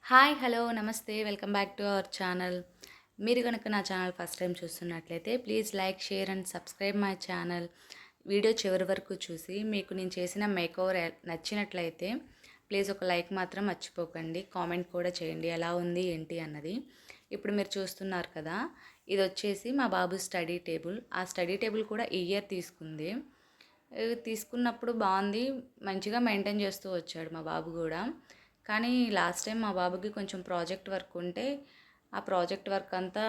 Hi hello నమస్తే welcome back to our channel. మీరు కనుక నా ఛానల్ ఫస్ట్ టైం చూస్తున్నట్లయితే please like share and subscribe my channel. Video చివరి వరకు చూసి మీకు నేను చేసిన మేకోవర్ నచ్చినట్లయితే ప్లీజ్ ఒక లైక్ మాత్రం మర్చిపోకండి. కామెంట్ కూడా చేయండి ఎలా ఉంది ఏంటి అన్నది. ఇప్పుడు మీరు చూస్తున్నారు కదా, ఇది వచ్చేసి మా బాబు స్టడీ టేబుల్. ఆ స్టడీ టేబుల్ కూడా ఈ ఇయర్ తీసుకుంది. తీసుకున్నప్పుడు బాగుంది, మంచిగా మెయింటైన్ చేస్తూ వచ్చాడు మా బాబు కూడా. కానీ లాస్ట్ టైం మా బాబుకి కొంచెం ప్రాజెక్ట్ వర్క్ ఉంటే ఆ ప్రాజెక్ట్ వర్క్ అంతా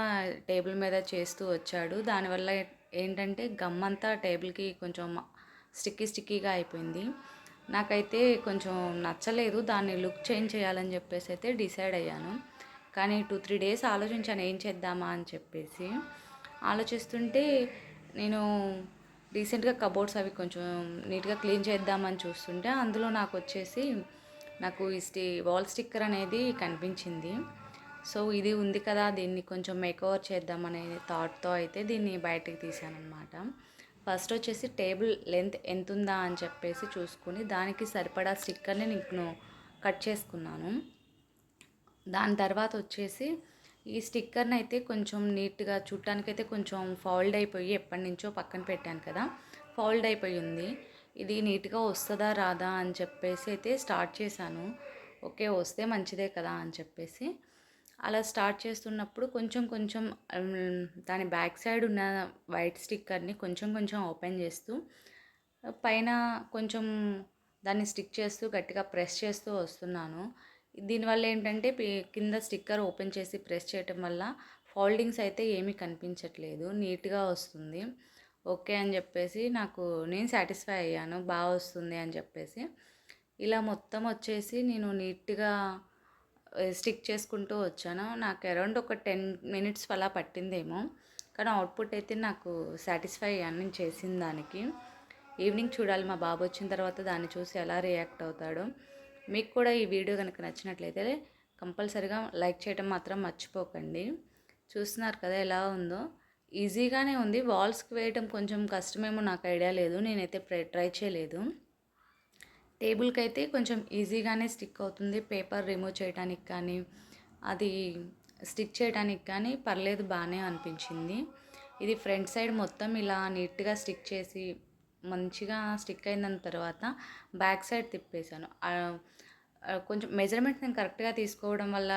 టేబుల్ మీద చేస్తూ వచ్చాడు. దానివల్ల ఏంటంటే గమ్ అంతా టేబుల్కి కొంచెం స్టిక్కీగా అయిపోయింది. నాకైతే కొంచెం నచ్చలేదు, దాన్ని లుక్ చేంజ్ చేయాలని చెప్పేసి అయితే డిసైడ్ అయ్యాను. కానీ 2-3 డేస్ ఆలోచించాను ఏం చేద్దామా అని చెప్పేసి. ఆలోచిస్తుంటే నేను రీసెంట్గా కబోర్డ్స్ అవి కొంచెం నీట్గా క్లీన్ చేద్దామని చూస్తుంటే అందులో నాకు వాల్ స్టిక్కర్ అనేది కనిపించింది. సో ఇది ఉంది కదా, దీన్ని కొంచెం మేకోవర్ చేద్దామనే థాట్తో అయితే దీన్ని బయటకు తీసానమాట. ఫస్ట్ వచ్చేసి టేబుల్ లెంత్ ఎంత ఉందా అని చెప్పేసి చూసుకుని దానికి సరిపడా స్టిక్కర్ని నేను కట్ చేసుకున్నాను. దాని తర్వాత వచ్చేసి ఈ స్టిక్కర్ని అయితే కొంచెం నీట్గా చూడటానికైతే కొంచెం ఫౌల్డ్ అయిపోయి ఎప్పటి నుంచో పక్కన పెట్టాను కదా, ఫౌల్డ్ అయిపోయి ఉంది. ఇది నీట్గా వస్తుందా రాదా అని చెప్పేసి అయితే స్టార్ట్ చేశాను. ఓకే వస్తే మంచిదే కదా అని చెప్పేసి అలా స్టార్ట్ చేస్తున్నప్పుడు కొంచెం కొంచెం దాని బ్యాక్ సైడ్ ఉన్న వైట్ స్టిక్కర్ని కొంచెం కొంచెం ఓపెన్ చేస్తూ పైన కొంచెం దాన్ని స్టిక్ చేస్తూ గట్టిగా ప్రెస్ చేస్తూ వస్తున్నాను. దీనివల్ల ఏంటంటే కింద స్టిక్కర్ ఓపెన్ చేసి ప్రెస్ చేయటం వల్ల ఫోల్డింగ్స్ అయితే ఏమీ కనిపించట్లేదు, నీట్గా వస్తుంది. ఓకే అని చెప్పేసి నేను సాటిస్ఫై అయ్యాను, బాగా వస్తుంది అని చెప్పేసి. ఇలా మొత్తం వచ్చేసి నేను నీట్గా స్టిక్ చేసుకుంటూ వచ్చాను. నాకు అరౌండ్ ఒక 10 మినిట్స్ అలా పట్టిందేమో, కానీ అవుట్పుట్ అయితే నాకు సాటిస్ఫై అయ్యాను నేను చేసిన దానికి. ఈవినింగ్ చూడాలి మా బాబు వచ్చిన తర్వాత దాన్ని చూసి ఎలా రియాక్ట్ అవుతాడో. మీకు కూడా ఈ వీడియో కనుక నచ్చినట్లయితే కంపల్సరీగా లైక్ చేయడం మాత్రం మర్చిపోకండి. చూస్తున్నారు కదా ఎలా ఉందో, ఈజీగానే ఉంది. వాల్స్కి వేయటం కొంచెం కష్టమేమో, నాకు ఐడియా లేదు, నేనైతే ట్రై చేయలేదు. టేబుల్కి అయితే కొంచెం ఈజీగానే స్టిక్ అవుతుంది. పేపర్ రిమూవ్ చేయడానికి కానీ అది స్టిక్ చేయడానికి కానీ పర్లేదు, బాగానే అనిపించింది. ఇది ఫ్రంట్ సైడ్ మొత్తం ఇలా నీట్గా స్టిక్ చేసి మంచిగా స్టిక్ అయిన తర్వాత బ్యాక్ సైడ్ తిప్పేశాను. కొంచెం మెజర్మెంట్ నేను కరెక్ట్గా తీసుకోవడం వల్ల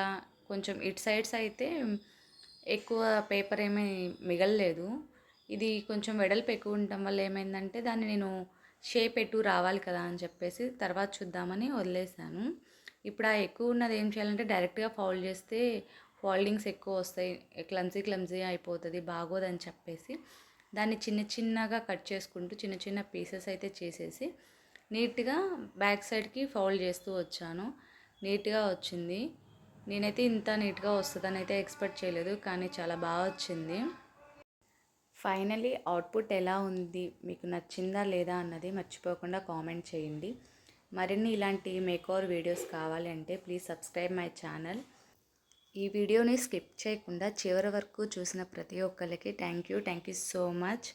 కొంచెం ఇటు సైడ్స్ అయితే ఎక్కువ పేపర్ ఏమీ మిగలలేదు. ఇది కొంచెం వెడల్పు ఎక్కువ ఉండటం వల్ల ఏమైందంటే దాన్ని నేను షేప్ ఎటు రావాలి కదా అని చెప్పేసి తర్వాత చూద్దామని వదిలేసాను. ఇప్పుడు ఆ ఎక్కువ ఉన్నది ఏం చేయాలంటే డైరెక్ట్గా ఫోల్డ్ చేస్తే ఫోల్డింగ్స్ ఎక్కువ వస్తాయి, క్లమ్జీ అయిపోతుంది, బాగోదని చెప్పేసి దాన్ని చిన్న చిన్నగా కట్ చేసుకుంటూ చిన్న చిన్న పీసెస్ అయితే చేసేసి నీట్గా బ్యాక్ సైడ్కి ఫోల్డ్ చేస్తూ వచ్చాను. నీట్గా వచ్చింది. నేనైతే ఇంత నీట్గా వస్తుందని అయితే ఎక్స్పెక్ట్ చేయలేదు, కానీ చాలా బాగా వచ్చింది. ఫైనలీ అవుట్పుట్ ఎలా ఉంది, మీకు నచ్చిందా లేదా అన్నది మర్చిపోకుండా కామెంట్ చేయండి. మరిన్ని ఇలాంటి మేకోవర్ వీడియోస్ కావాలి అంటే ప్లీజ్ సబ్స్క్రైబ్ మై ఛానల్. ఈ వీడియోని స్కిప్ చేయకుండా చివరి వరకు చూసిన ప్రతి ఒక్కరికి థ్యాంక్ యూ సో మచ్.